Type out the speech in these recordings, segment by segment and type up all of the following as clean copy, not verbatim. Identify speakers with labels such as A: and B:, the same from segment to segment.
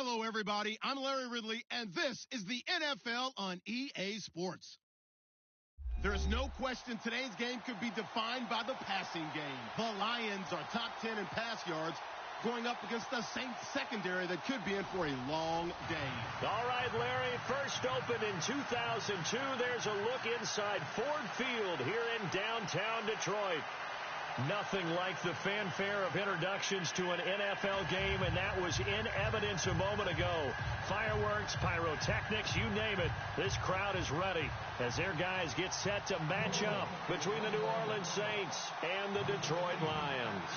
A: Hello, everybody. I'm Larry Ridley, and this is the NFL on EA Sports. There is no question today's game could be defined by the passing game. The Lions are top 10 in pass yards, going up against the Saints secondary that could be in for a long day.
B: All right, Larry, first opened in 2002. There's a look inside Ford Field here in downtown Detroit. Nothing like the fanfare of introductions to an NFL game, and that was in evidence a moment ago. Fireworks, pyrotechnics, you name it. This crowd is ready as their guys get set to match up between the New Orleans Saints and the Detroit Lions.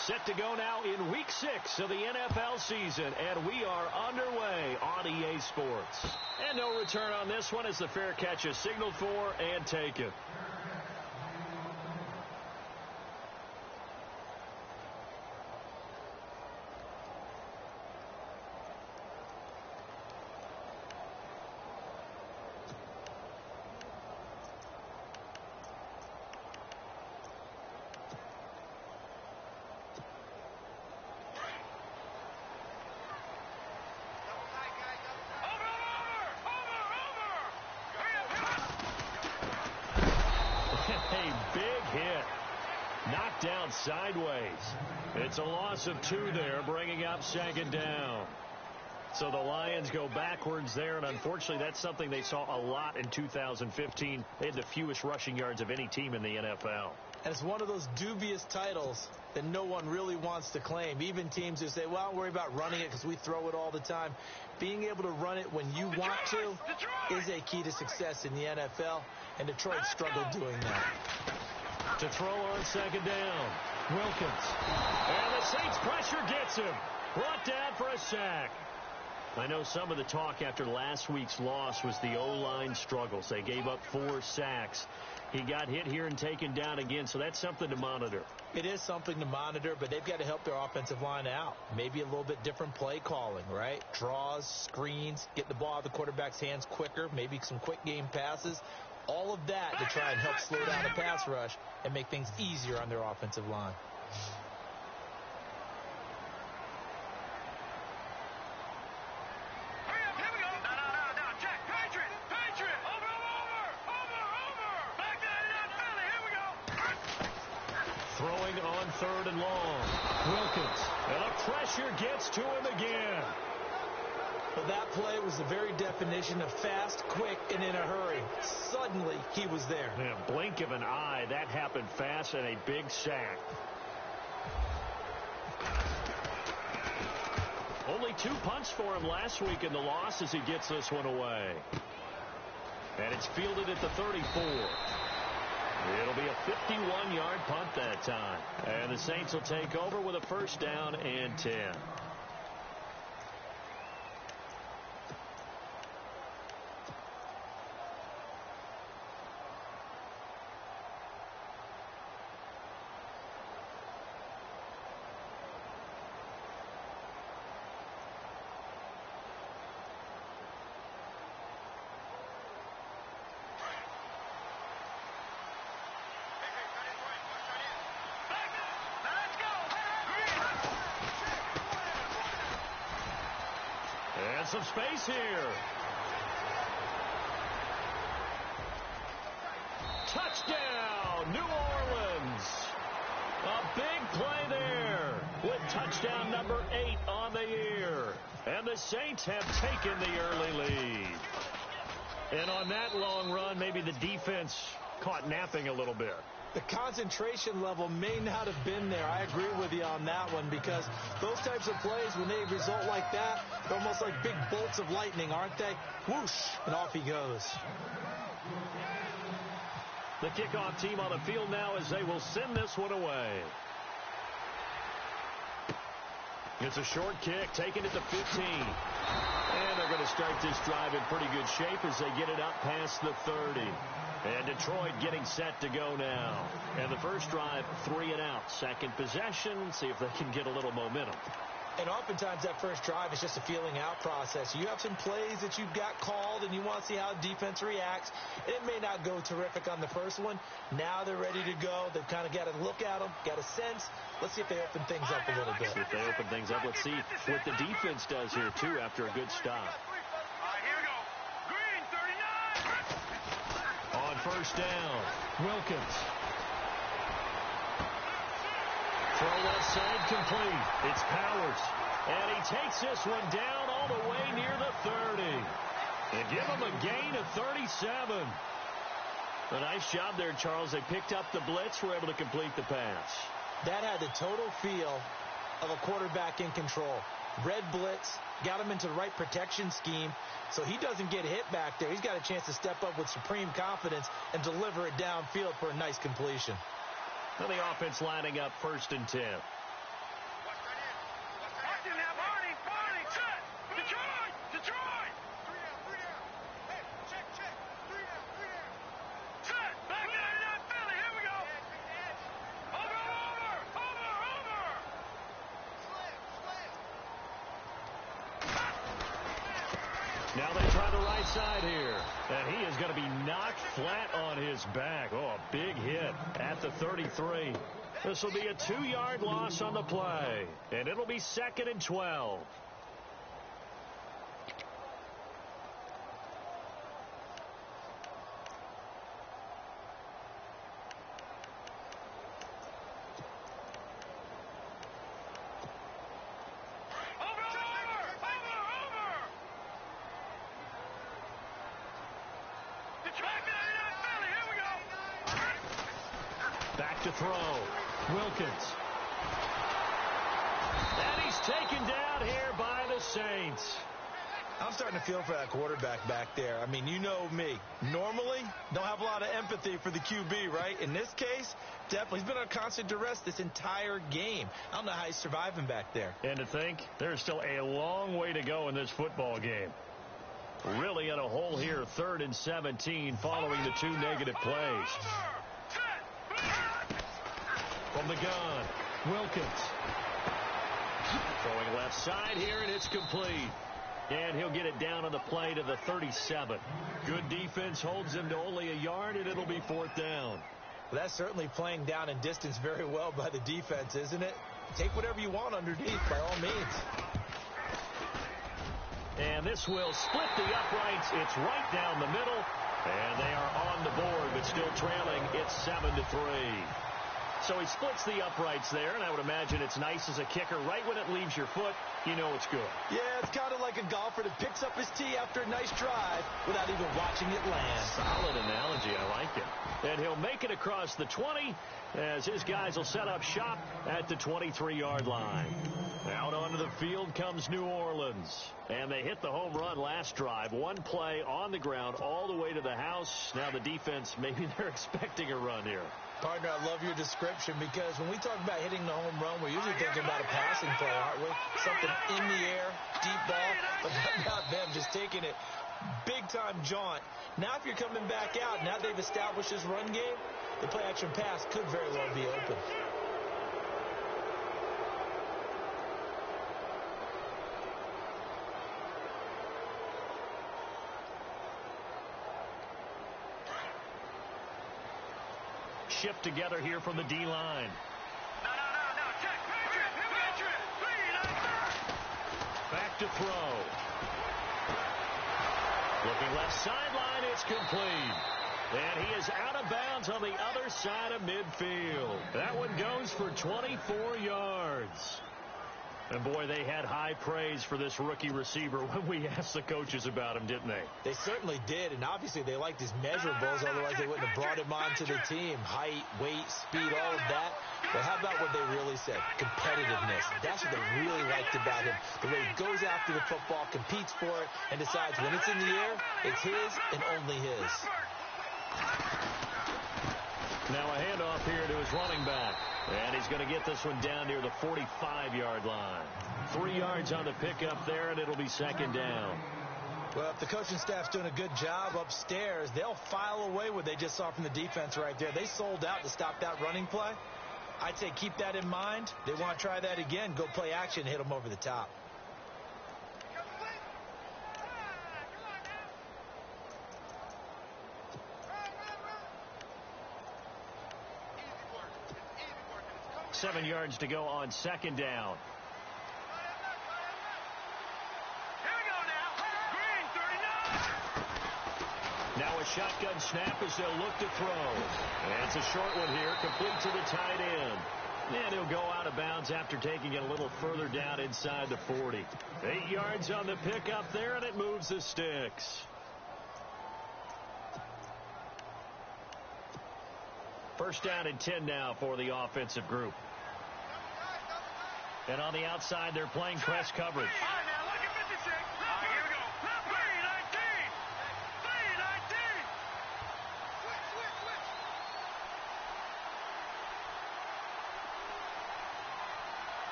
B: Set to go now in Week 6 of the NFL season, and we are underway on EA Sports. And no return on this one as the fair catch is signaled for and taken. Knocked down sideways. It's a loss of 2 there, bringing up second down. So the Lions go backwards there, and unfortunately that's something they saw a lot in 2015. They had the fewest rushing yards of any team in the NFL.
C: And it's one of those dubious titles that no one really wants to claim. Even teams who say, well, don't worry about running it because we throw it all the time. Being able to run it when you want to is a key to success in the NFL, and Detroit struggled doing that.
B: To throw on second down, Wilkins. And the Saints pressure gets him. Brought down for a sack. I know some of the talk after last week's loss was the O-line struggles. They gave up 4 sacks. He got hit here and taken down again, so that's something to monitor.
C: It is something to monitor, but they've got to help their offensive line out. Maybe a little bit different play calling, right? Draws, screens, get the ball out of the quarterback's hands quicker, maybe some quick game passes. All of that to try and help slow down the pass rush and make things easier on their offensive line.
B: Throwing on third and long. Wilkins. And the pressure gets to him again.
C: But that play was the very definition of fast, quick, and in a hurry. Suddenly, he was there.
B: Yeah, blink of an eye, that happened fast and a big sack. Only 2 punts for him last week in the loss as he gets this one away. And it's fielded at the 34. It'll be a 51-yard punt that time. And the Saints will take over with a first down and 10. And some space here. Touchdown, New Orleans. A big play there with touchdown number 8 on the year. And the Saints have taken the early lead. And on that long run, maybe the defense caught napping a little bit.
C: The concentration level may not have been there. I agree with you on that one because those types of plays, when they result like that, they're almost like big bolts of lightning, aren't they? Whoosh, and off he goes.
B: The kickoff team on the field now as they will send this one away. It's a short kick, taking it to 15. And they're going to start this drive in pretty good shape as they get it up past the 30. And Detroit getting set to go now. And the first drive, 3 and out. Second possession, see if they can get a little momentum.
C: And oftentimes that first drive is just a feeling out process. You have some plays that you've got called and you want to see how defense reacts. And it may not go terrific on the first one. Now they're ready to go. They've kind of got to look at them, got a sense. Let's see if they open things up a little bit.
B: See if they open things up. Let's see what the defense does here, too, after a good stop.
D: Here we go. Green, 39.
B: On first down, Wilkins. Throw left side complete. It's Powers. And he takes this one down all the way near the 30. And give him a gain of 37. A nice job there, Charles. They picked up the blitz, were able to complete the pass.
C: That had the total feel of a quarterback in control. Red blitz, got him into the right protection scheme, so he doesn't get hit back there. He's got a chance to step up with supreme confidence and deliver it downfield for a nice completion.
B: And the offense lining up 1st and 10.
D: Detroit! 3 down. Hey, check. 3 down. Set! Back 99 Philly, here we go! Over!
B: Now they try the right side here. And he is going to be knocked flat on his back. Oh, a big hit at the 33. This will be a 2-yard loss on the play. And it'll be 2nd and 12. Back to throw. Wilkins. And he's taken down here by the Saints.
C: I'm starting to feel for that quarterback back there. I mean, you know me. Normally, don't have a lot of empathy for the QB, right? In this case, definitely. He's been on constant duress this entire game. I don't know how he's surviving back there.
B: And to think, there's still a long way to go in this football game. Really in a hole here, 3rd and 17, following the 2 negative plays. From the gun, Wilkins. Throwing left side here, and it's complete. And he'll get it down on the play to the 37. Good defense holds him to only a yard, and it'll be 4th down.
C: Well, that's certainly playing down in distance very well by the defense, isn't it? Take whatever you want underneath, by all means.
B: And this will split the uprights. It's right down the middle. And they are on the board, but still trailing. It's 7-3. So he splits the uprights there, and I would imagine it's nice as a kicker. Right when it leaves your foot, you know it's good.
C: Yeah, it's kind of like a golfer that picks up his tee after a nice drive without even watching it land.
B: Solid analogy. I like it. And he'll make it across the 20 as his guys will set up shop at the 23-yard line. Out onto the field comes New Orleans. And they hit the home run last drive. One play on the ground all the way to the house. Now the defense, maybe they're expecting a run here.
C: Partner, I love your description because when we talk about hitting the home run, we're usually thinking about a passing play, aren't we? Something in the air, deep ball. But how about them just taking it big-time jaunt? Now if you're coming back out, now they've established this run game, the play-action pass could very well be open.
B: Shift together here from the D-line.
D: No. Check.
B: Back to throw. Looking left sideline, it's complete. And he is out of bounds on the other side of midfield. That one goes for 24 yards. And, boy, they had high praise for this rookie receiver when we asked the coaches about him, didn't they?
C: They certainly did, and obviously they liked his measurables, otherwise they wouldn't have brought him onto the team. Height, weight, speed, all of that. But how about what they really said? Competitiveness. That's what they really liked about him. The way he goes after the football, competes for it, and decides when it's in the air, it's his and only his.
B: Now a handoff here to his running back. And he's going to get this one down near the 45-yard line. 3 yards on the pickup there, and it'll be 2nd down.
C: Well, if the coaching staff's doing a good job upstairs, they'll file away what they just saw from the defense right there. They sold out to stop that running play. I'd say keep that in mind. They want to try that again. Go play action and hit them over the top.
B: – 7 yards to go on second down. Now a shotgun snap as they'll look to throw. And it's a short one here, complete to the tight end. And he'll go out of bounds after taking it a little further down inside the 40. 8 yards on the pickup there, and it moves the sticks. First down and 10 now for the offensive group. And on the outside, they're playing press coverage.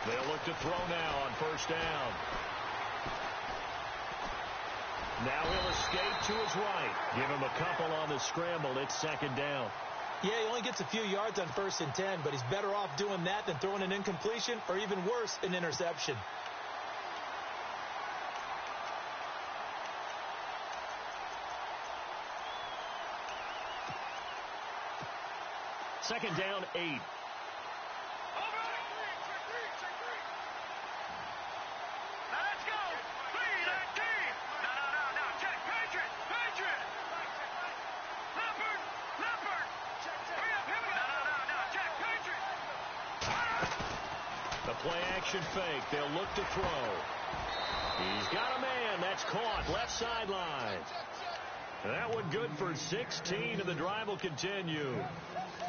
B: They'll look to throw now on first down. Now he'll escape to his right. Give him a couple on the scramble. It's second down.
C: Yeah, he only gets a few yards on 1st and 10, but he's better off doing that than throwing an incompletion or even worse, an interception.
B: Second down, 8. Play action fake. They'll look to throw. He's got a man. That's caught. Left sideline. That one good for 16, and the drive will continue.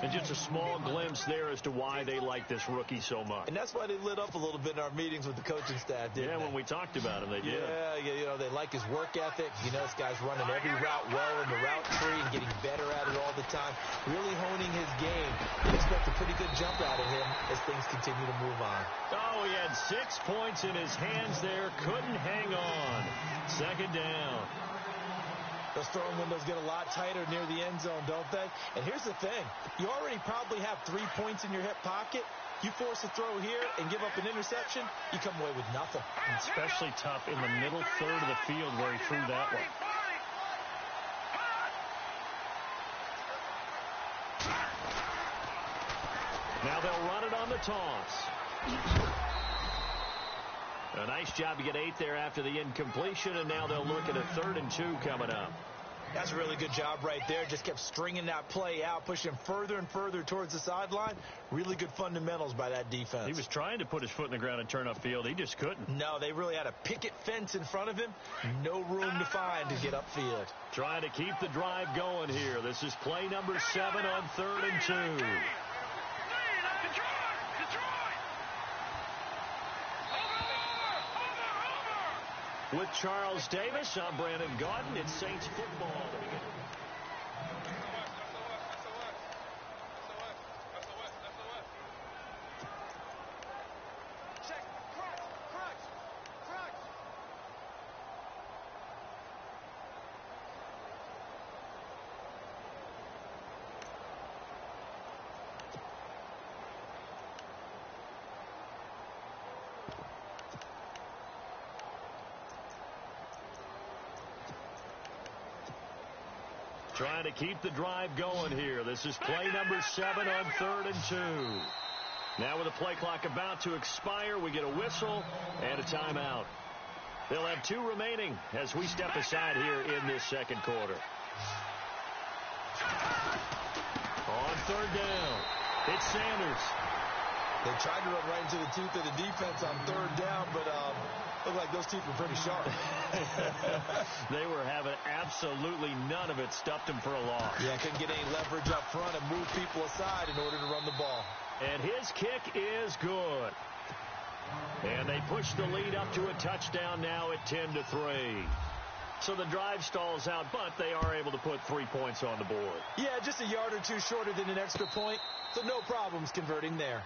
B: And just a small glimpse there as to why they like this rookie so much.
C: And that's why they lit up a little bit in our meetings with the coaching staff, didn't they?
B: When we talked about him, they did.
C: Yeah, they like his work ethic. You know, this guy's running every route well in the route tree and getting better at it all the time. Really honing his game. You expect a pretty good jump out of him as things continue to move on.
B: Oh, he had 6 points in his hands there. Couldn't hang on. Second down.
C: Those throwing windows get a lot tighter near the end zone, don't they? And here's the thing. You already probably have 3 points in your hip pocket. You force a throw here and give up an interception, you come away with nothing.
B: Especially tough in the middle third of the field where he threw that one. Now they'll run it on the toss. A nice job to get 8 there after the incompletion, and now they'll look at a 3rd and 2 coming up.
C: That's a really good job right there. Just kept stringing that play out, pushing him further and further towards the sideline. Really good fundamentals by that defense.
B: He was trying to put his foot in the ground and turn upfield. He just couldn't.
C: No, they really had a picket fence in front of him. No room to find to get upfield.
B: Trying to keep the drive going here. This is play number 7 on 3rd and 2. With Charles Davis, I'm Brandon Gaudin. It's Saints football. Trying to keep the drive going here. This is play number 7 on 3rd and 2. Now with the play clock about to expire, we get a whistle and a timeout. They'll have 2 remaining as we step aside here in this second quarter. On 3rd down, it's Sanders.
C: They tried to run right into the teeth of the defense on 3rd down, but looked like those teeth were pretty sharp.
B: They were having absolutely none of it. Stuffed them for a loss.
C: Yeah, couldn't get any leverage up front and move people aside in order to run the ball.
B: And his kick is good. And they push the lead up to a touchdown now at 10-3. So the drive stalls out, but they are able to put 3 points on the board.
C: Yeah, just a yard or 2 shorter than an extra point, so no problems converting there.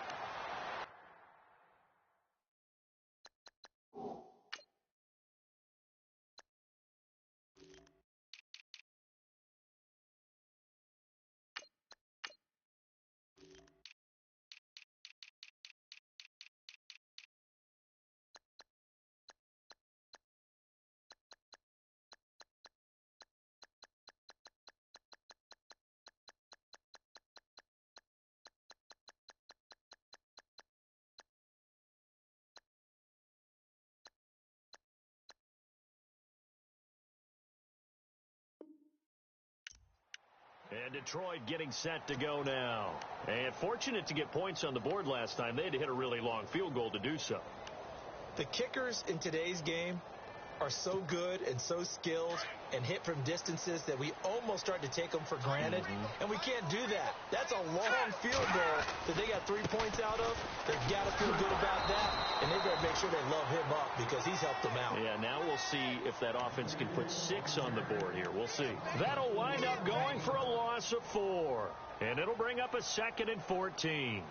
B: And Detroit getting set to go now. And fortunate to get points on the board last time. They had to hit a really long field goal to do so.
C: The kickers in today's game are so good and so skilled and hit from distances that we almost start to take them for granted. And we can't do that. That's a long field goal that they got 3 points out of. They've got to feel good about that. And they've got to make sure they love him up because he's helped them out.
B: Yeah, now we'll see if that offense can put 6 on the board here. We'll see. That'll wind up going for a loss of 4. And it'll bring up a 2nd and 14.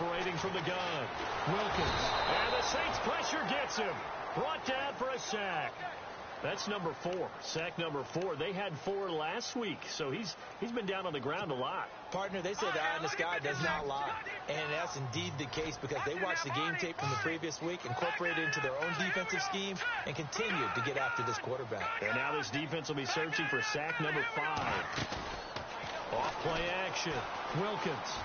B: Operating from the gun, Wilkins. And the Saints pressure gets him. Brought down for a sack. That's number 4. Sack number 4. They had 4 last week, so he's been down on the ground a lot.
C: Partner, they say the eye in the sky does not lie. And that's indeed the case because they watched the game tape from the previous week, incorporated it into their own defensive scheme, and continued to get after this quarterback.
B: And now this defense will be searching for sack number 5. Off play action. Wilkins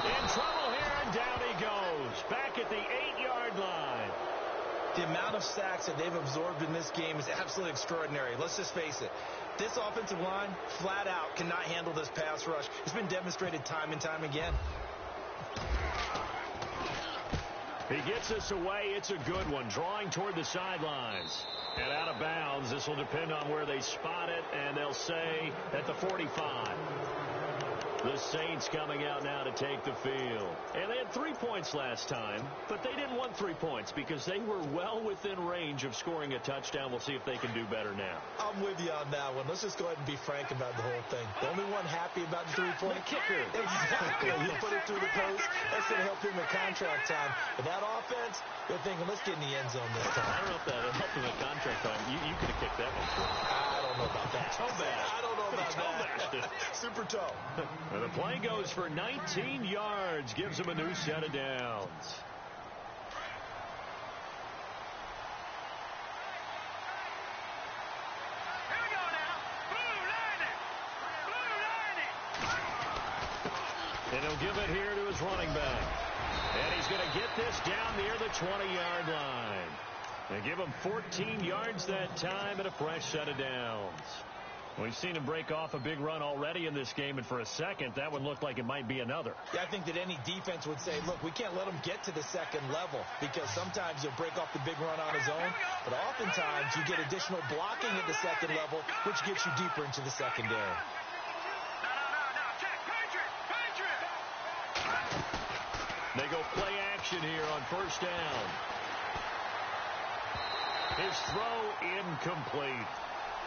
B: in trouble here, and down he goes. Back at the 8-yard line.
C: The amount of sacks that they've absorbed in this game is absolutely extraordinary. Let's just face it. This offensive line, flat out, cannot handle this pass rush. It's been demonstrated time and time again.
B: He gets this away. It's a good one. Drawing toward the sidelines. And out of bounds. This will depend on where they spot it, and they'll say at the 45. The Saints coming out now to take the field. And they had 3 points last time, but they didn't want 3 points because they were well within range of scoring a touchdown. We'll see if they can do better now.
C: I'm with you on that one. Let's just go ahead and be frank about the whole thing. The only one happy about the 3-point
B: kicker.
C: Exactly. He put it through the post. That's going to help him in contract time. But that offense, they're thinking, let's get in the end zone this time.
B: I don't know if that helped him in contract time. You could have kicked that one.
C: I don't know about that.
B: Toe bash.
C: I don't know about
B: that.
C: Super toe.
B: And the play goes for 19 yards. Gives him a new set of downs.
D: Here we go now. Blue lining.
B: And he'll give it here to his running back. And he's going to get this down near the 20-yard line. They give him 14 yards that time and a fresh set of downs. We've seen him break off a big run already in this game, and for a second, that would look like it might be another.
C: Yeah, I think that any defense would say, look, we can't let him get to the second level because sometimes he'll break off the big run on his own, but oftentimes you get additional blocking at the second level, which gets you deeper into the secondary.
D: No. Check. Patriot.
B: They go play action here on first down. His throw incomplete.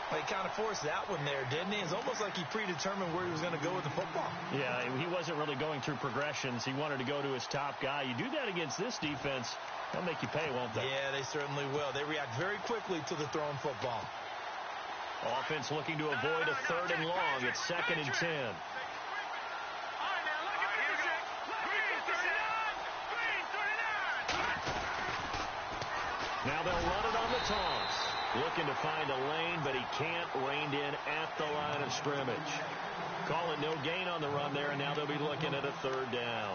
C: He kind of forced that one there, didn't he? It's almost like he predetermined where he was going to go with the football.
B: Yeah, he wasn't really going through progressions. He wanted to go to his top guy. You do that against this defense, they'll make you pay, won't they?
C: Yeah, they certainly will. They react very quickly to the thrown football.
B: Offense looking to avoid a 3rd and long. It's 2nd and 10.
D: All right, now, look at this. Green 39.
B: Now they'll run it on the toss. Looking to find a lane, but he can't. Reined in at the line of scrimmage. Call it no gain on the run there, and now they'll be looking at a 3rd down.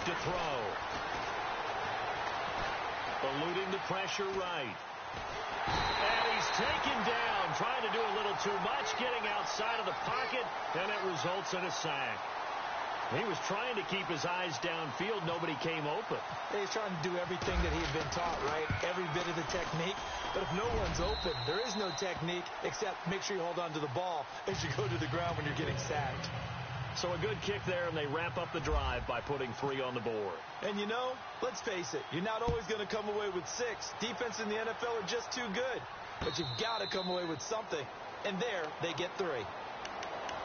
B: To throw. Eluding the pressure right. And he's taken down, trying to do a little too much, getting outside of the pocket, and it results in a sack. He was trying to keep his eyes downfield. Nobody came open.
C: He's trying to do everything that he had been taught, right? Every bit of the technique. But if no one's open, there is no technique except make sure you hold on to the ball as you go to the ground when you're getting sacked.
B: So a good kick there, and they wrap up the drive by putting 3 on the board.
C: And you know, let's face it, you're not always going to come away with 6. Defense in the NFL are just too good. But you've got to come away with something. And there, they get 3.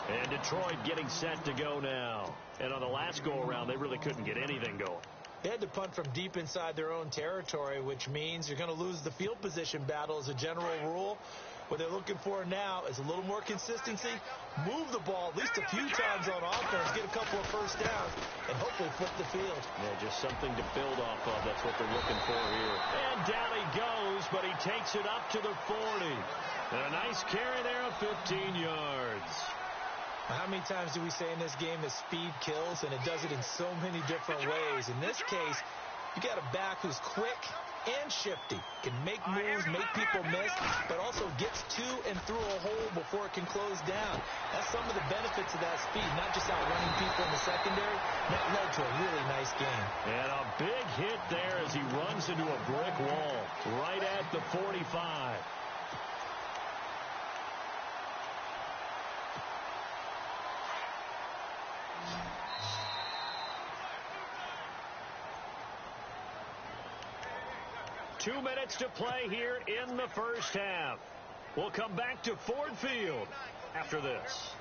B: And Detroit getting set to go now. And on the last go-around, they really couldn't get anything going.
C: They had to punt from deep inside their own territory, which means you're going to lose the field position battle as a general rule. What they're looking for now is a little more consistency, move the ball at least a few times on offense, get a couple of first downs, and hopefully flip the field.
B: Yeah, just something to build off of. That's what they're looking for here. And down he goes, but he takes it up to the 40. And a nice carry there of 15 yards.
C: How many times do we say in this game that speed kills, and it does it in so many different ways? In this case, you got a back who's quick and shifty, can make moves, make people miss, but also gets to and through a hole before it can close down. That's some of the benefits of that speed, not just outrunning people in the secondary. That led to a really nice game.
B: And a big hit there as he runs into a brick wall right at the 45. Two minutes to play here in the first half. We'll come back to Ford Field after this.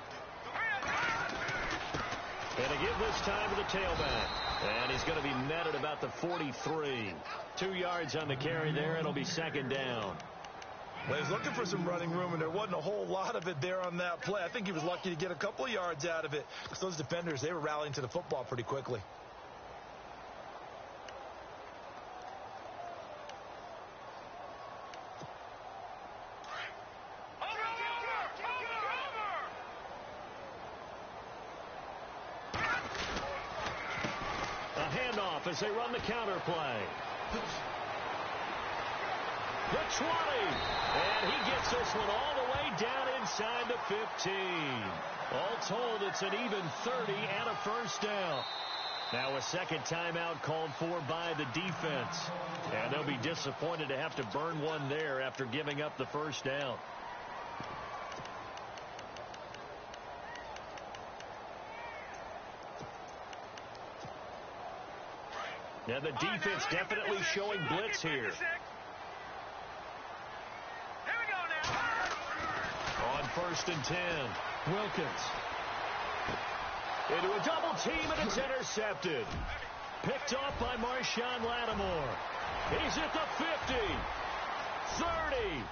B: And to give this time to the tailback. And he's going to be met at about the 43. 2 yards on the carry there. It'll be second down.
C: Well, he was looking for some running room, and there wasn't a whole lot of it there on that play. I think he was lucky to get a couple of yards out of it, because those defenders, they were rallying to the football pretty quickly.
B: As they run the counter play. The 20. And he gets this one all the way down inside the 15. All told, it's an even 30 and a first down. Now a second timeout called for by the defense. And they'll be disappointed to have to burn one there after giving up the first down. And the defense definitely showing blitz here. On 1st and 10, Wilkins. Into a double team, and it's intercepted. Picked off by Marshawn Lattimore. He's at the 50, 30,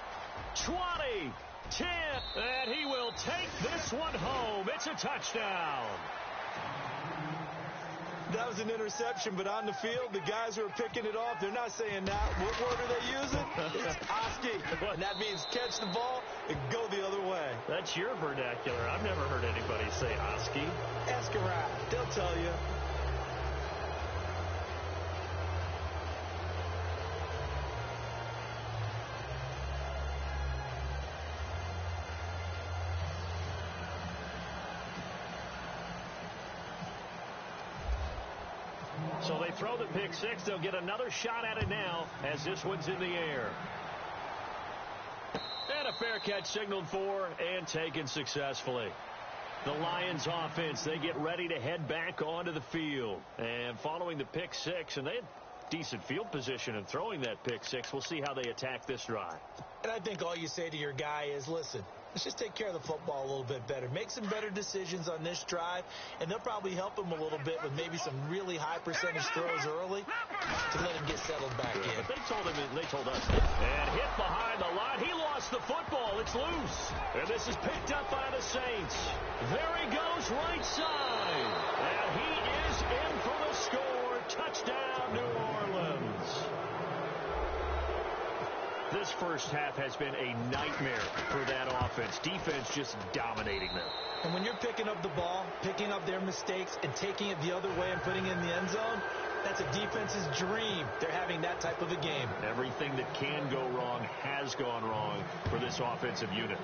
B: 20, 10. And he will take this one home. It's a touchdown.
C: That was an interception, but on the field, the guys who are picking it off, they're not saying that. What word are they using? It's Oski. And that means catch the ball and go the other way.
B: That's your vernacular. I've never heard anybody say Oski.
C: Ask around. They'll tell you.
B: So they throw the pick six. They'll get another shot at it now as this one's in the air. And a fair catch signaled for and taken successfully. The Lions offense, they get ready to head back onto the field. And following the pick six, and they had decent field position in throwing that pick six. We'll see how they attack this drive.
C: And I think all you say to your guy is, listen, let's just take care of the football a little bit better. Make some better decisions on this drive, and they'll probably help him a little bit with maybe some really high percentage throws early to let him get settled back in.
B: But they told us. And hit behind the line. He lost the football. It's loose. And this is picked up by the Saints. There he goes, right side. And he is in for the score. Touchdown, New Orleans. This first half has been a nightmare for that offense. Defense just dominating them.
C: And when you're picking up the ball, picking up their mistakes, and taking it the other way and putting it in the end zone, that's a defense's dream. They're having that type of a game.
B: Everything that can go wrong has gone wrong for this offensive unit.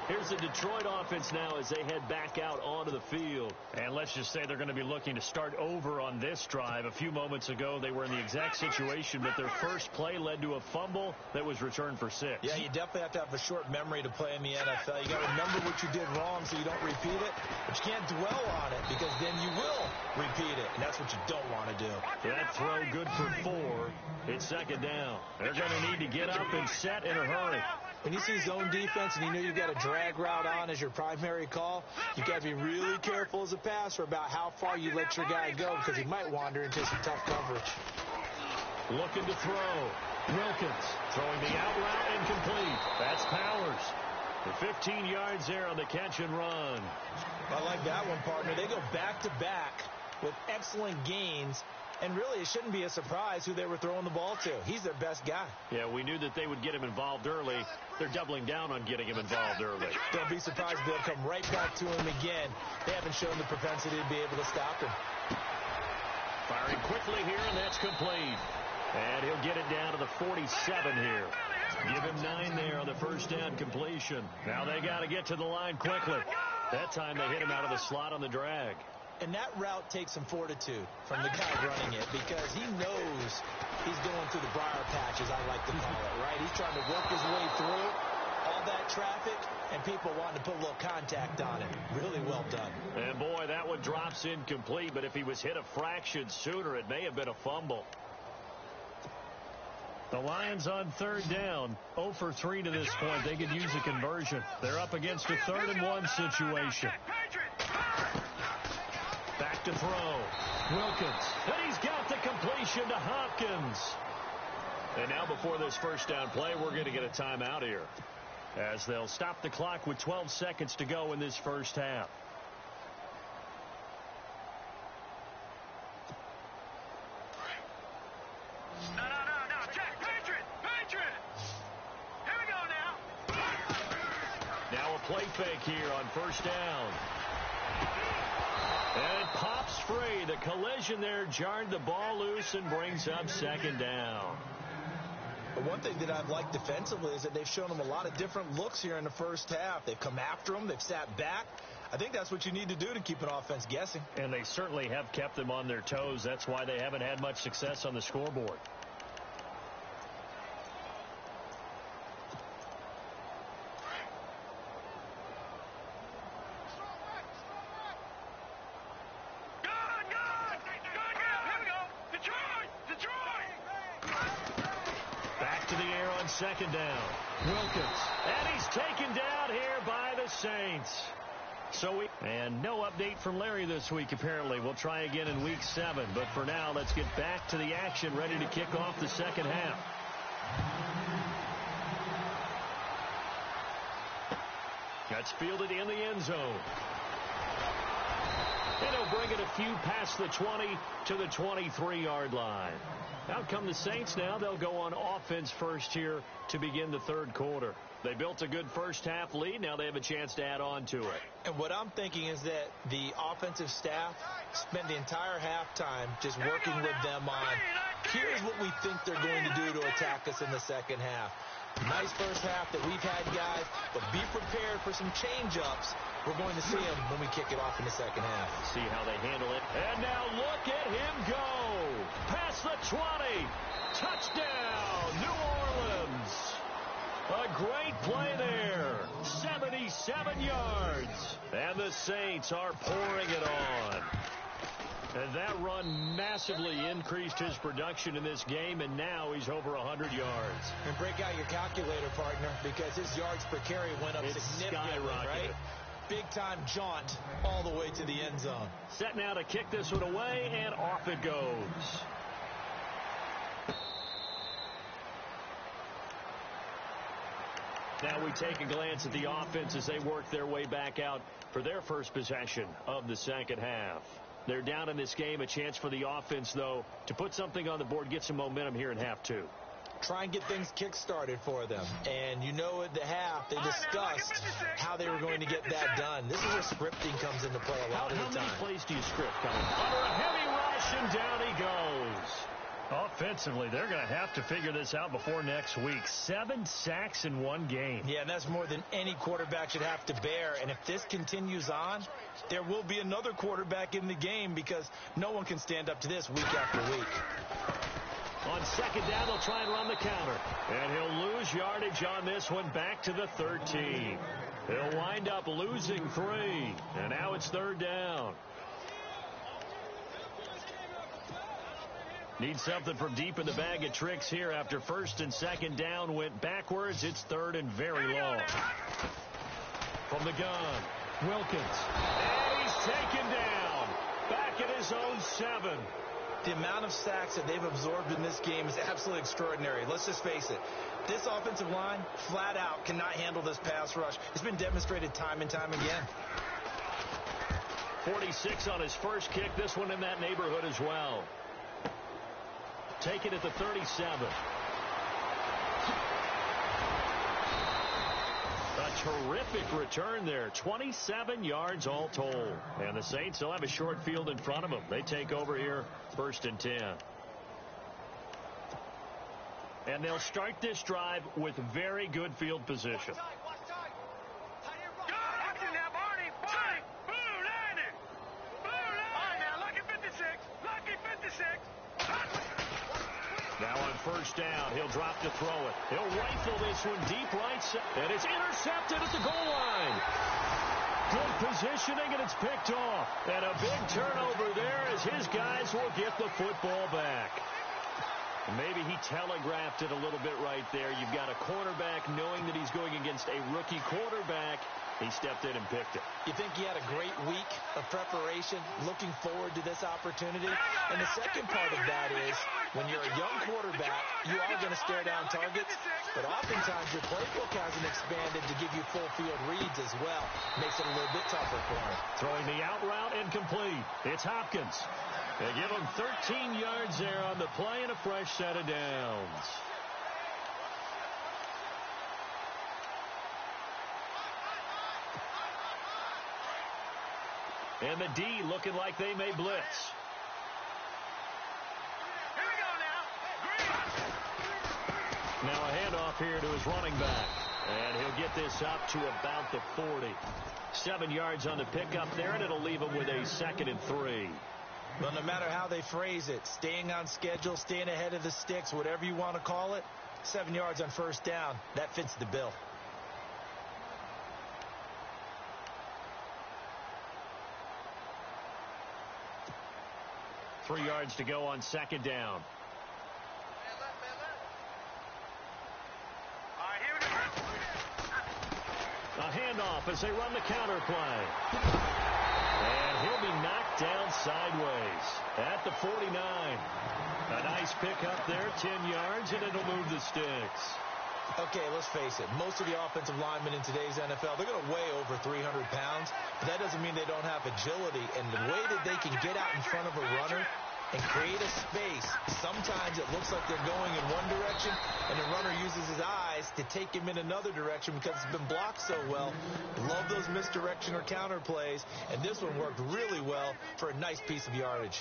B: Here's the Detroit offense now as they head back out onto the field.
E: And let's just say they're going to be looking to start over on this drive. A few moments ago, they were in the exact situation, but their first play led to a fumble that was returned for 6.
C: Yeah, you definitely have to have a short memory to play in the NFL. You got to remember what you did wrong so you don't repeat it, but you can't dwell on it because then you will repeat it, and that's what you don't want to do.
B: That throw good for 4. It's second down. They're going to need to get up and set in a hurry.
C: When you see zone defense and you know you've got a drag route on as your primary call, you've got to be really careful as a passer about how far you let your guy go because he might wander into some tough coverage.
B: Looking to throw. Wilkins throwing the out route and complete. That's Powers. For 15 yards there on the catch and run.
C: I like that one, partner. They go back-to-back with excellent gains. And really, it shouldn't be a surprise who they were throwing the ball to. He's their best guy.
B: Yeah, we knew that they would get him involved early. They're doubling down on getting him involved early.
C: Don't be surprised if they'll come right back to him again. They haven't shown the propensity to be able to stop him.
B: Firing quickly here, and that's complete. And he'll get it down to the 47 here. Give him 9 there on the first down completion. Now they got to get to the line quickly. That time they hit him out of the slot on the drag.
C: And that route takes some fortitude from the guy running it because he knows he's going through the briar patch, as I like to call it, right? He's trying to work his way through all that traffic and people wanting to put a little contact on it. Really well done.
B: And, boy, that one drops incomplete, but if he was hit a fraction sooner, it may have been a fumble.
E: The Lions on third down, 0 for 3 to this point. They could use a conversion. They're up against a 3rd and 1 situation.
B: Back to throw. Wilkins. And he's got the completion to Hopkins. And now before this first down play, we're going to get a timeout here, as they'll stop the clock with 12 seconds to go in this first half.
D: No. Check. Patriot. Here we go now.
B: Now a play fake here on first down. And it pops free. The collision there jarred the ball loose and brings up second down.
C: But one thing that I've liked defensively is that they've shown them a lot of different looks here in the first half. They've come after them. They've sat back. I think that's what you need to do to keep an offense guessing.
E: And they certainly have kept them on their toes. That's why they haven't had much success on the scoreboard.
B: Second down. Wilkins. And he's taken down here by the Saints. And no update from Larry this week, apparently. We'll try again in week 7. But for now, let's get back to the action, ready to kick off the second half. That's fielded in the end zone. And he'll bring it a few past the 20 to the 23-yard line. Out come the Saints now. They'll go on offense first here to begin the third quarter. They built a good first half lead. Now they have a chance to add on to it.
C: And what I'm thinking is that the offensive staff spent the entire halftime just working with them on, here's what we think they're going to do to attack us in the second half. Nice first half that we've had, guys, but be prepared for some change-ups. We're going to see them when we kick it off in the second half.
B: See how they handle it. And now look at him go. Past the 20. Touchdown, New Orleans. A great play there. 77 yards. And the Saints are pouring it on. And that run massively increased his production in this game, and now he's over 100 yards.
C: And break out your calculator, partner, because his yards per carry went up significantly, right? Big-time jaunt all the way to the end zone.
B: Set now to kick this one away, and off it goes. Now we take a glance at the offense as they work their way back out for their first possession of the second half. They're down in this game. A chance for the offense, though, to put something on the board, get some momentum here in half 2.
C: Try and get things kick-started for them. And you know at the half, they discussed how they were going to get that done. This is where scripting comes into play a lot of the time.
B: How many plays do you script, Colin? Under a heavy rush, and down he goes.
E: Offensively, they're going to have to figure this out before next week. 7 sacks in one game.
C: Yeah, and that's more than any quarterback should have to bear. And if this continues on, there will be another quarterback in the game because no one can stand up to this week after week.
E: On second down, they'll try and run the counter. And he'll lose yardage on this one back to the 13. He'll wind up losing 3. And now it's third down. Need something from deep in the bag of tricks here after first and second down went backwards. It's third and very long. From the gun, Wilkins. And he's taken down. Back at his own 7.
C: The amount of sacks that they've absorbed in this game is absolutely extraordinary. Let's just face it. This offensive line, flat out, cannot handle this pass rush. It's been demonstrated time and time again.
E: 46 on his first kick. This one in that neighborhood as well. Take it at the 37. A terrific return there. 27 yards all told. And the Saints will have a short field in front of them. They take over here, first and 10. And they'll start this drive with very good field position. Now on first down, he'll drop to throw it. He'll rifle this one deep right side, and it's intercepted at the goal line. Good positioning, and it's picked off. And a big turnover there as his guys will get the football back. Maybe he telegraphed it a little bit right there. You've got a quarterback knowing that he's going against a rookie quarterback. He stepped in and picked it.
C: You think he had a great week of preparation, looking forward to this opportunity? And the second part of that is, when you're a young quarterback, you are going to stare down targets, but oftentimes your playbook hasn't expanded to give you full field reads as well. Makes it a little bit tougher for him.
E: Throwing the out route incomplete. It's Hopkins. They give him 13 yards there on the play and a fresh set of downs. And the D looking like they may blitz.
D: Here we go now.
E: Now a handoff here to his running back. And he'll get this up to about the 40. 7 yards on the pickup there, and it'll leave him with a 2nd and 3.
C: Well, no matter how they phrase it, staying on schedule, staying ahead of the sticks, whatever you want to call it, 7 yards on first down, that fits the bill.
E: Three yards to go on second down. A handoff as they run the counter play. And he'll be knocked down sideways at the 49. A nice pickup there, 10 yards, and it'll move the sticks.
C: Okay, let's face it. Most of the offensive linemen in today's NFL, they're going to weigh over 300 pounds, but that doesn't mean they don't have agility. And the way that they can get out in front of a runner and create a space, sometimes it looks like they're going in one direction, and the runner uses his eyes to take him in another direction because it's been blocked so well. Love those misdirection or counter plays, and this one worked really well for a nice piece of yardage.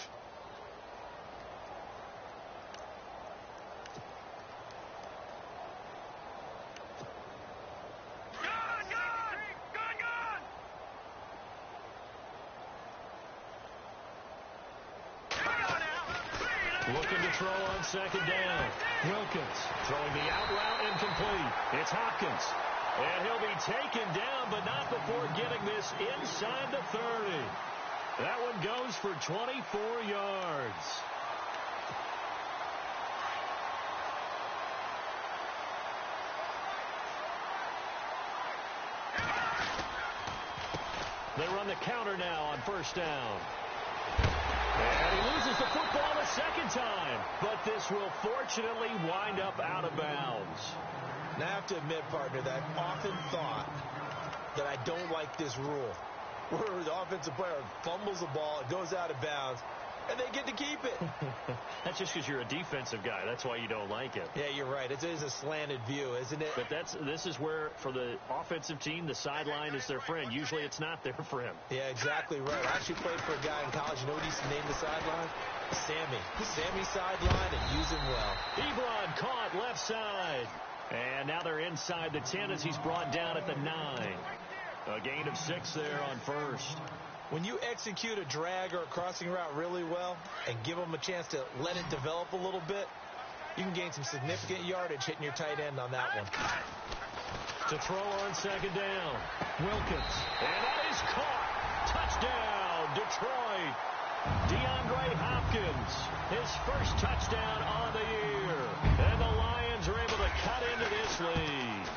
E: Looking to throw on second down. Wilkins throwing the out route incomplete. It's Hopkins. And he'll be taken down, but not before getting this inside the 30. That one goes for 24 yards. They run the counter now on first down. And he loses the football the second time. But this will fortunately wind up out of bounds.
C: Now, I have to admit, partner, that I've often thought that I don't like this rule, where the offensive player fumbles the ball, it goes out of bounds. and they get to keep it.
B: That's just because you're a defensive guy. That's why you don't like it.
C: Yeah, you're right. It is a slanted view, isn't it?
B: But this is where, for the offensive team, the sideline is their friend. Usually it's not their friend.
C: Yeah, exactly right. I actually played for a guy in college. You know what he used to name the sideline? Sammy. Sammy sideline, and use him well.
B: Ebron caught left side. And now they're inside the 10 as he's brought down at the 9. A gain of 6 there on first.
C: When you execute a drag or a crossing route really well and give them a chance to let it develop a little bit, you can gain some significant yardage hitting your tight end on that one.
B: To throw on second down, Wilkins. And that is caught. Touchdown, Detroit. DeAndre Hopkins, his first touchdown on the year. And the Lions are able to cut into this lead.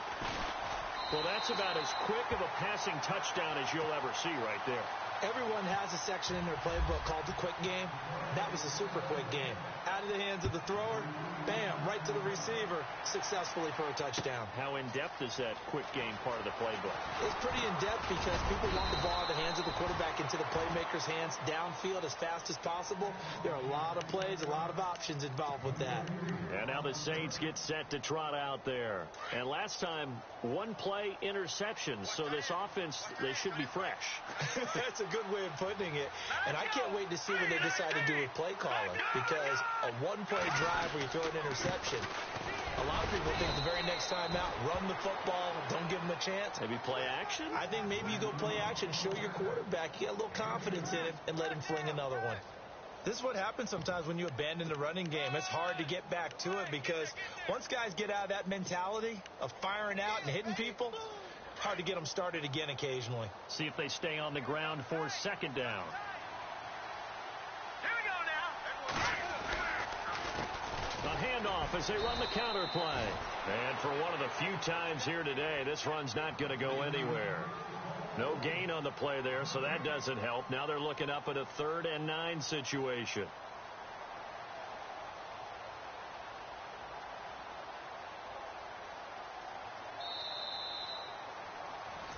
B: Well, that's about as quick of a passing touchdown as you'll ever see right there.
C: Everyone has a section in their playbook called the quick game. That was a super quick game. Out of the hands of the thrower, bam, right to the receiver, successfully for a touchdown.
B: How in-depth is that quick game part of the playbook?
C: It's pretty in-depth because people want the ball in the hands of the quarterback into the playmaker's hands downfield as fast as possible. There are a lot of plays, a lot of options involved with that.
B: And now the Saints get set to trot out there. And last time, one play interception. So this offense, they should be fresh.
C: That's a good way of putting it. And I can't wait to see what they decide to do with play calling, because a one-play drive where you throw an interception, a lot of people think the very next time out, run the football, don't give them a chance.
B: Maybe play action?
C: I think maybe you go play action, show your quarterback, get a little confidence in him, and let him fling another one. This is what happens sometimes when you abandon the running game. It's hard to get back to it because once guys get out of that mentality of firing out and hitting people, hard to get them started again occasionally.
B: See if they stay on the ground for second down.
D: Here we go now.
B: A handoff as they run the counter play. And for one of the few times here today, this run's not going to go anywhere. No gain on the play there, so that doesn't help. Now they're looking up at a 3rd and 9 situation.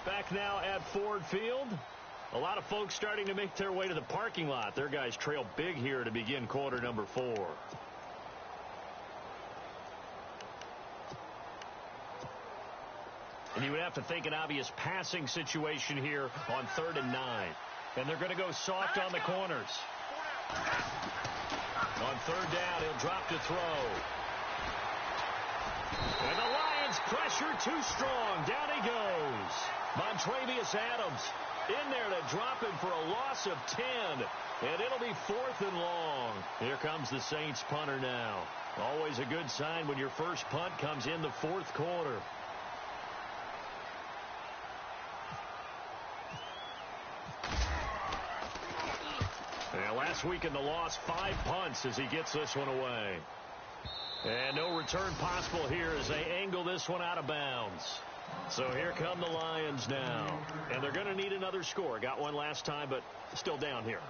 B: Back now at Ford Field. A lot of folks starting to make their way to the parking lot. Their guys trail big here to begin quarter number 4. And you would have to think an obvious passing situation here on 3rd and 9. And they're going to go soft on the corners. On 3rd down, he'll drop to throw. And the Lions pressure too strong. Down he goes. Montravius Adams in there to drop him for a loss of 10. And it'll be 4th and long. Here comes the Saints punter now. Always a good sign when your first punt comes in the 4th quarter. And last week in the loss, 5 punts as he gets this one away. And no return possible here as they angle this one out of bounds. So here come the Lions now. And they're going to need another score. Got one last time, but still down here.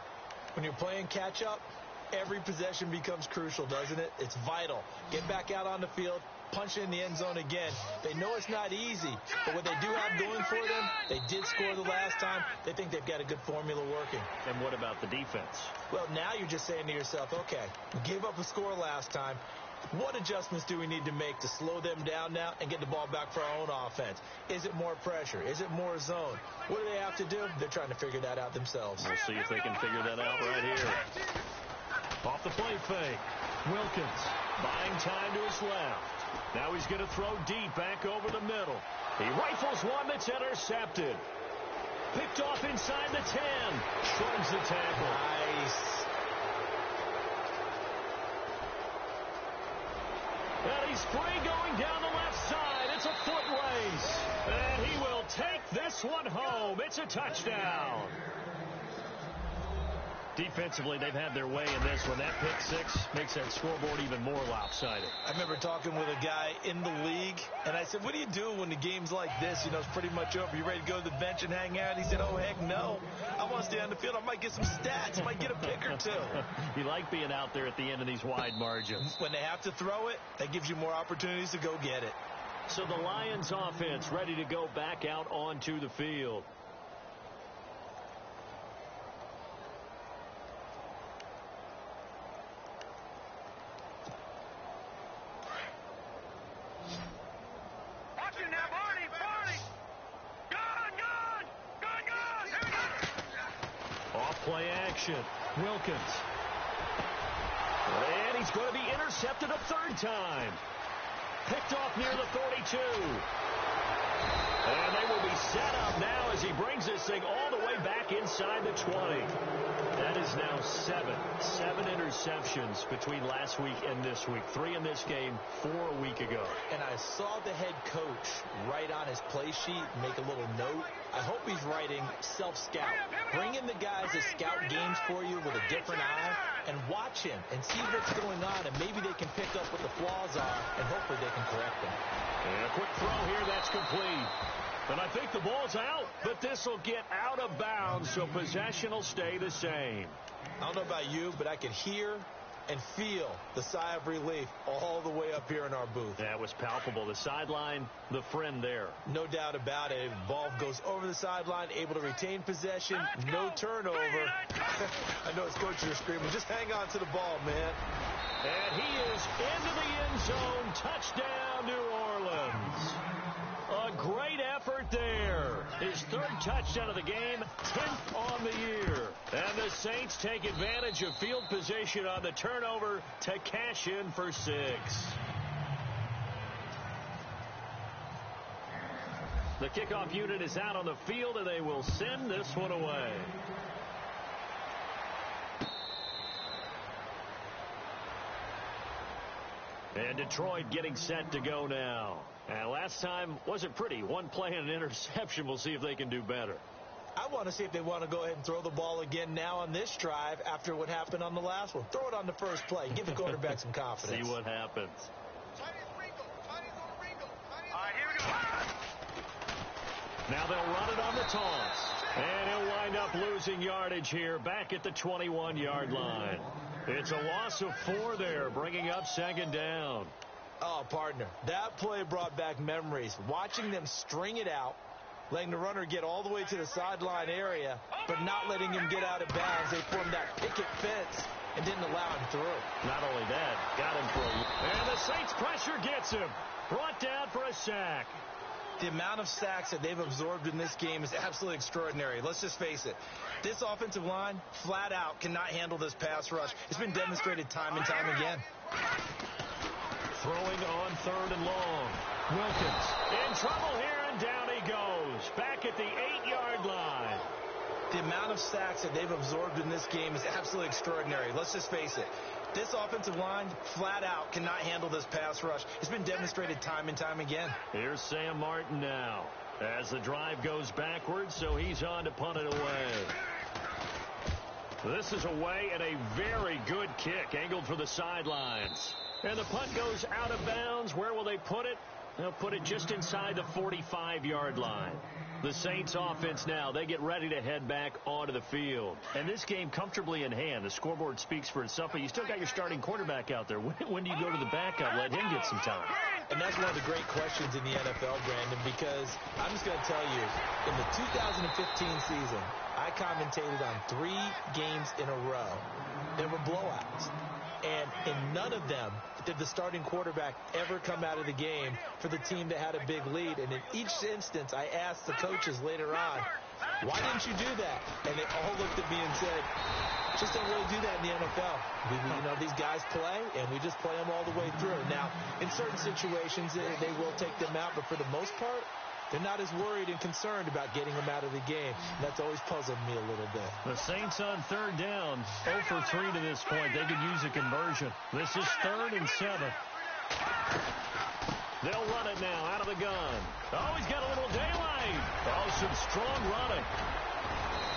C: When you're playing catch-up, every possession becomes crucial, doesn't it? It's vital. Get back out on the field, punch in the end zone again. They know it's not easy, but what they do have going for them, they did score the last time. They think they've got a good formula working.
B: And what about the defense?
C: Well, now you're just saying to yourself, okay, we gave up a score last time. What adjustments do we need to make to slow them down now and get the ball back for our own offense? Is it more pressure? Is it more zone? What do they have to do? They're trying to figure that out themselves.
B: We'll see if they can figure that out right here. Off the play fake. Wilkins buying time to his left. Now he's going to throw deep back over the middle. He rifles one that's intercepted. Picked off inside the 10. Shrugs the tackle.
C: Nice.
B: And he's free going down the left side. It's a foot race. And he will take this one home. It's a touchdown. Defensively, they've had their way in this one. That pick six makes that scoreboard even more lopsided.
C: I remember talking with a guy in the league, and I said, what do you do when the game's like this? You know, it's pretty much over. You ready to go to the bench and hang out? He said, oh, heck no. I want to stay on the field. I might get some stats. I might get a pick or two.
B: You like being out there at the end of these wide margins.
C: When they have to throw it, that gives you more opportunities to go get it.
B: So the Lions offense ready to go back out onto the field. Play action. Wilkins. And he's going to be intercepted a third time. Picked off near the 32. And they will be set up now as he brings this thing all the way back inside the 20. That is now seven interceptions between last week and this week. 3 in this game, 4 a week ago.
C: And I saw the head coach write on his play sheet, make a little note. I hope he's writing self-scout. Bring in the guys that scout games for you with a different eye and watch him and see what's going on, and maybe they can pick up what the flaws are, and hopefully they can correct them.
B: And a quick throw here, that's complete. And I think the ball's out, but this will get out of bounds, so possession will stay the same.
C: I don't know about you, but I could hear and feel the sigh of relief all the way up here in our booth.
B: That was palpable. The sideline, the friend there.
C: No doubt about it. Ball goes over the sideline, able to retain possession, no turnover. I know his coaches are screaming, just hang on to the ball, man.
B: And he is into the end zone. Touchdown, New Orleans. A great effort there. His 3rd touchdown of the game, 10th on the year. And the Saints take advantage of field position on the turnover to cash in for 6. The kickoff unit is out on the field, and they will send this one away. And Detroit getting set to go now. And last time wasn't pretty. One play and an interception. We'll see if they can do better.
C: I want to see if they want to go ahead and throw the ball again now on this drive after what happened on the last one. Throw it on the first play. Give the quarterback some confidence.
B: See what happens.
D: All right, here we go.
B: Now they'll run it on the toss. And he'll wind up losing yardage here back at the 21-yard line. It's a loss of 4 there, bringing up 2nd down.
C: Oh, partner, that play brought back memories. Watching them string it out, letting the runner get all the way to the sideline area, but not letting him get out of bounds. They formed that picket fence and didn't allow him through.
B: Not only that, got him for a... And the Saints pressure gets him. Brought down for a sack.
C: The amount of sacks that they've absorbed in this game is absolutely extraordinary. Let's just face it. This offensive line, flat out, cannot handle this pass rush. It's been demonstrated time and time again.
B: Throwing on 3rd and long. Wilkins in trouble here, and down he goes. Back at the 8-yard line.
C: The amount of sacks that they've absorbed in this game is absolutely extraordinary. Let's just face it. This offensive line, flat out, cannot handle this pass rush. It's been demonstrated time and time again.
B: Here's Sam Martin now as the drive goes backwards, so he's on to punt it away. This is away, and a very good kick angled for the sidelines. And the punt goes out of bounds. Where will they put it? They'll put it just inside the 45-yard line. The Saints offense now, they get ready to head back onto the field. And this game comfortably in hand. The scoreboard speaks for itself, but you still got your starting quarterback out there. When do you go to the backup? Let him get some time.
C: And that's one of the great questions in the NFL, Brandon, because I'm just going to tell you, in the 2015 season, I commentated on 3 games in a row. There were blowouts. And in none of them did the starting quarterback ever come out of the game for the team that had a big lead. And in each instance, I asked the coaches later on, why didn't you do that? And they all looked at me and said, just don't really do that in the NFL. These guys play, and we just play them all the way through. Now, in certain situations, they will take them out, but for the most part, they're not as worried and concerned about getting them out of the game. And that's always puzzled me a little bit.
B: The Saints on 3rd down, 0 for 3 to this point. They could use a conversion. This is 3rd and 7. They'll run it now out of the gun. Oh, he's got a little daylight. Oh, some strong running.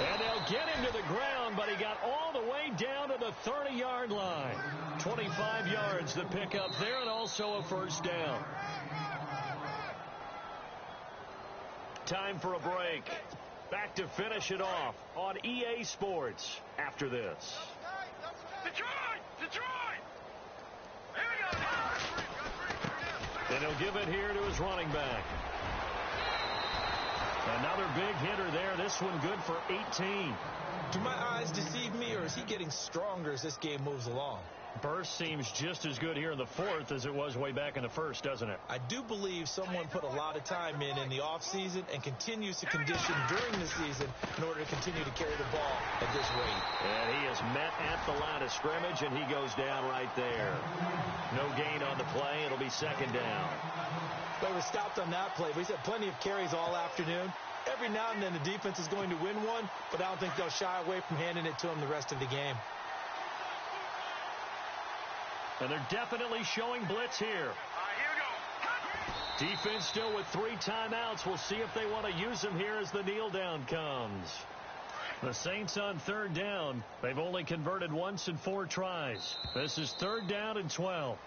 B: And they'll get him to the ground, but he got all the way down to the 30-yard line. 25 yards the pickup there, and also a 1st down. Time for a break. Back to finish it off on EA Sports after this.
D: Detroit! Detroit! Here we go now.
B: And he'll give it here to his running back. Another big hitter there. This one good for 18.
C: Do my eyes deceive me, or is he getting stronger as this game moves along?
E: Burst seems just as good here in the fourth as it was way back in the first, doesn't it?
C: I do believe someone put a lot of time in the offseason and continues to condition during the season in order to continue to carry the ball at this rate.
E: And he is met at the line of scrimmage, and he goes down right there. No gain on the play. It'll be second down.
C: They were stopped on that play, but he's had plenty of carries all afternoon. Every now and then the defense is going to win one, but I don't think they'll shy away from handing it to him the rest of the game.
E: And they're definitely showing blitz here.
D: Here we go.
E: Defense still with 3 timeouts. We'll see if they want to use them here as the kneel down comes. The Saints on third down. They've only converted once in 4 tries. This is third down and 12.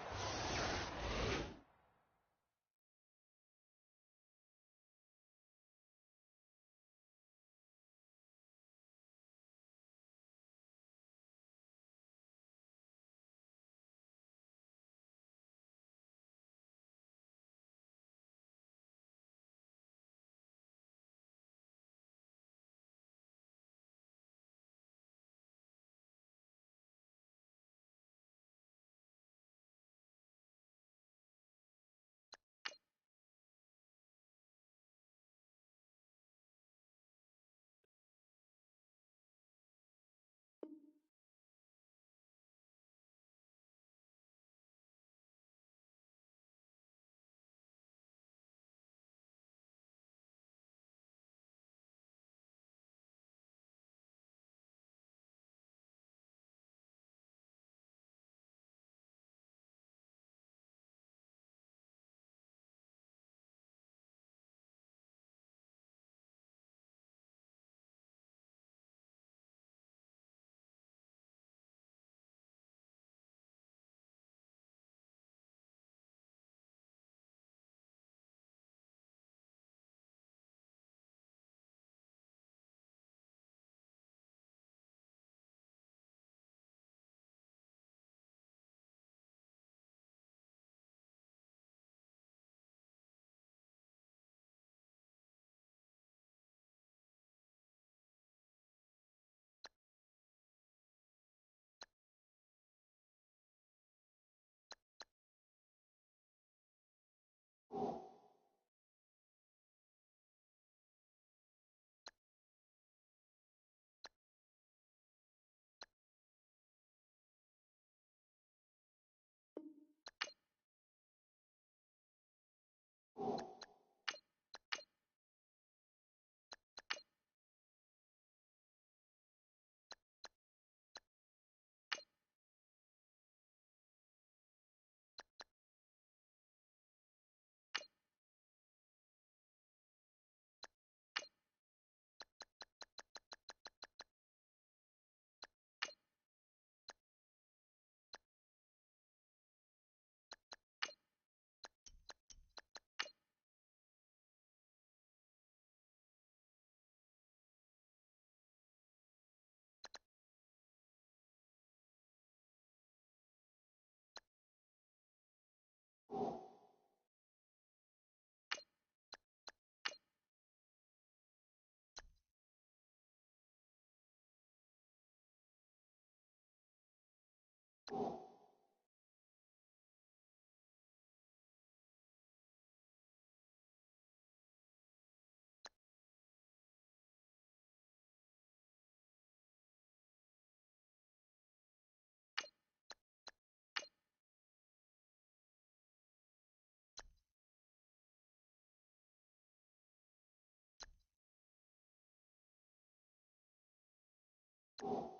A: you